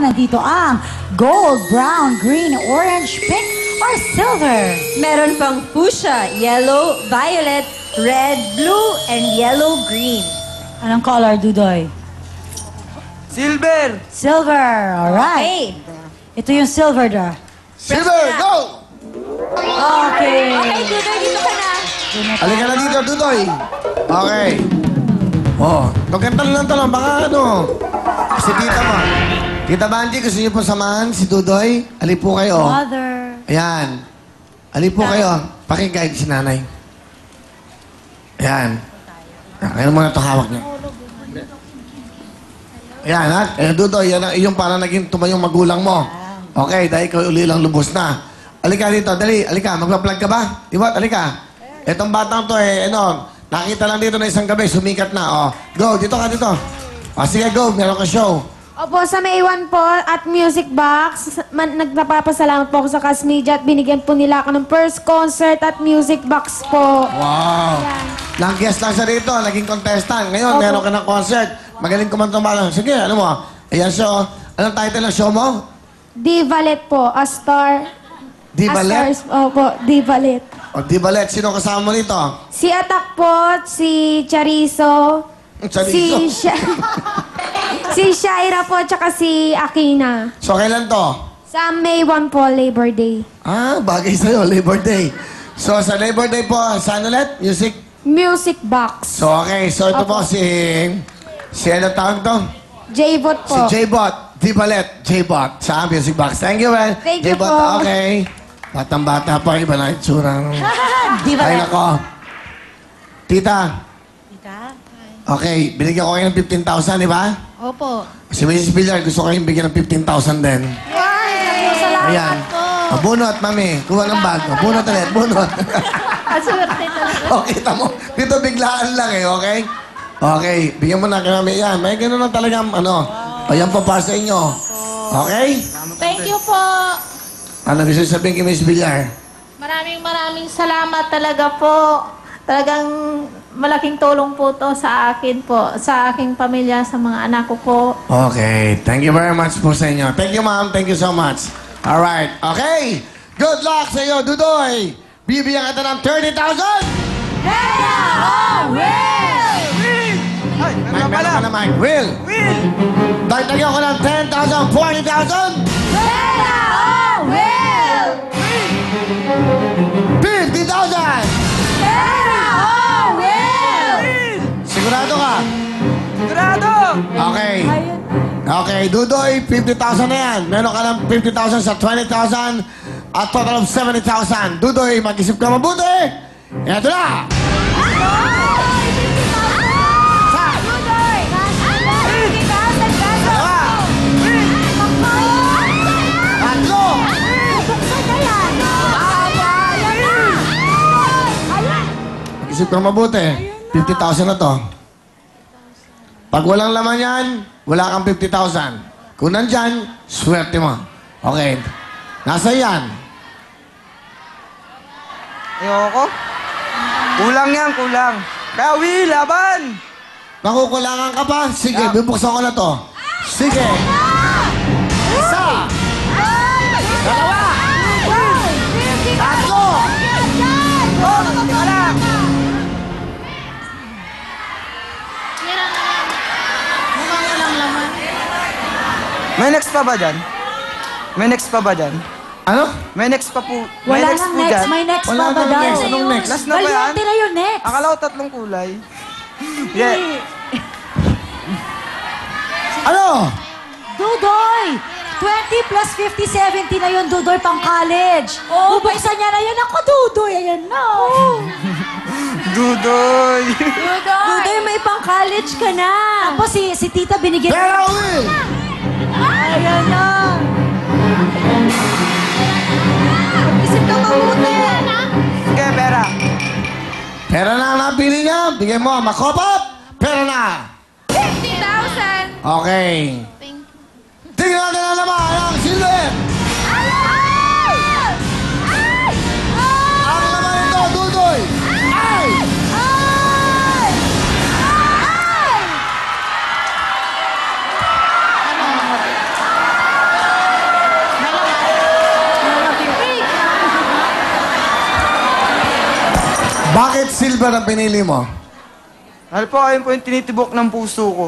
nandito ang gold, brown, green, orange, pink, or silver. Meron pang fuchsia, yellow, violet, red, blue, and yellow-green. Anong color, Dudoy? Silver! Silver, alright. Ito yung silver da. Silver, go! Okay. Okay, Dudoy, dito ka na. Halika na dito, Dudoy. Okay. Oh, tukentan lang to lang. Baka ano. Si tita mo. Tita Banji, gusto niyo po samahan si Dudoy? Ali po kayo. Mother. Ayan. Ali po kayo. Pakiguide si nanay. Ayan. Kaya muna ito hawak niyo. Ayan, ha? Dudoy, yan yung parang naging tumayong magulang mo. Okay, dahil ikaw uli lang lubos na. Alika dito, dali. Alika, magpa-plug ka ba? Diba? Alika. Etong batang to nakita lang dito na isang gabi, sumikat na. Go, dito ka dito. Sige, go. Meron ka show. Opo, sa May 1 po at Music Box, nagpapasalamat po ako sa Cast Media at binigyan po nila ako ng first concert at Music Box po. Wow. Lang-guest lang siya dito, naging contestant. Ngayon, meron ka ng concert. Magaling kumantumala. Sige, ano mo? Ayan siya. Anong title ng show mo? Divalet po, A Star. Divalet? Opo, Divalet. O, Divalet. Sino kasama mo nito? Si Atak po, si Charizo, Charizo? si Shaira po, tsaka si Akina. So, kailan to? Sa May 1 po, Labor Day. Bagay sa'yo, Labor Day. So, sa Labor Day po, saan ulit? Music? Music Box. So, okay. So, ito po si ano tawag to? J-Bot po. Si J-Bot. Divalet. J-Bot. Sa Music Box. Thank you, man. Thank you J-Bot, po. okay. Batang-bata pa, iba na itsura. Ay, nako. Tita. Okay, binigyan ko kayo ng 15,000, di ba? Opo. Si Mrs. Villar, gusto ko kayong bigyan ng 15,000 din. Salamat Ayan. po. Bunot, mami. Kuha ng bag. Bunot ulit, bunot. Aswerte talaga. O, kita mo. Dito biglaan lang okay? Okay, bigyan mo na kay mami. Yan, may gano'n lang talagang Ayan pa para sa inyo. Okay? Thank you po. Ano gusto sabihin kay Mrs. Villar? Maraming salamat talaga po. Talagang malaking tulong po to sa akin po, sa aking pamilya, sa mga anak ko po. Okay, thank you very much po sa inyo. Thank you, ma'am. Thank you so much. All right. Okay. Good luck sa iyo, Dudoy. Bibigyan kita ng 30,000. Mike, meron ka na, Mike. Will. Dagdagan ko ng 10,000, 40,000. 50,000. Sigurado ka? Sigurado! Okay. Okay, Dudoy, 50,000 na yan. Meron ka ng 50,000 sa 20,000 at total of 70,000. Dudoy, mag-isip ka mabuti. Ito na! Tatlo! Mag-isip ka mabuti. 50,000 na to. Pag walang laman yan, wala kang 50,000. Kung nandyan, swerte mo. Okay. Nasa yan? Ayoko. Kulang yan, kulang. Kaya Will, laban! Makukulangan ka pa? Sige, bubuksan ko na to. Sige. Isa. Dalawa. Tatlo. Oh, tika lang! May next pa ba dyan? May next pa ba dyan? Ano? May next pa po. Wala May next nang po next. dyan. May next Wala pa ba nang daw? next. Anong next? Last na ba yan? Valiente na yun, next. Akala ko 3 kulay. Yeah. Ano? Dudoy! 20 plus 50, 70 na yun, Dudoy, pang college. Oo. Bubuksan niya na yun. Ako, Dudoy. Ayan na. Dudoy! Dudoy, may pang college ka na. Tapos si tita binigyan. Pera, Will! Ayan na. Isip ka mabuti. Sige, pera. Pera na ang napili niya. Bigyan mo. Makopap. Pera na. 50,000! Okay. Tingnan natin na naman ang silver. Ang laman nito, Dudoy. Ay! silver ang pinili mo? Dahil po, ayun po yung tinitibok ng puso ko.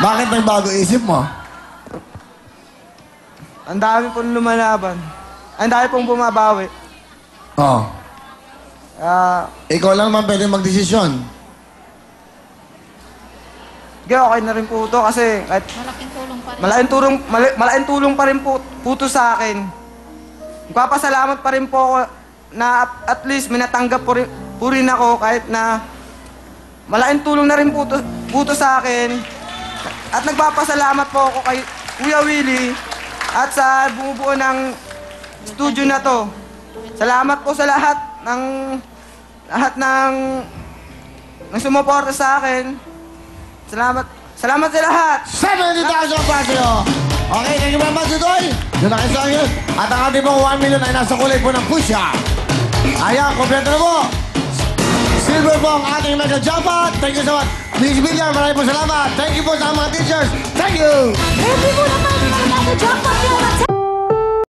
Bakit nagbago isip mo? Ang dami pong lumalaban. Ang dami pong bumabawi. Oh. Ikaw lang naman pwede magdesisyon. Sige, okay na rin po ito kasi kahit Malaking tulong pa rin. malaking tulong pa rin po ito sa akin. Nagpapasalamat pa rin po ako na at least may natanggap po rin ako kahit na malaking tulong na rin po ito sa akin. At nagpapasalamat po ako kay Kuya Willie at sa bumubuo ng studio na to. Salamat po sa lahat ng sumuporta sa akin. Salamat sa lahat. 70,000 pasyo! Okay, thank you very much, Dudoy. Yun ang isa yun. At ang ating pong 1 million ay nasa kulay po ng Pusha. Ayan, kompleto na po. Silver po ang ating mega jackpot. Thank you so much. Miss Villar, maraming po salamat. Thank you po sa mga teachers. Thank you! Happy po naman ang mga jackpot nila na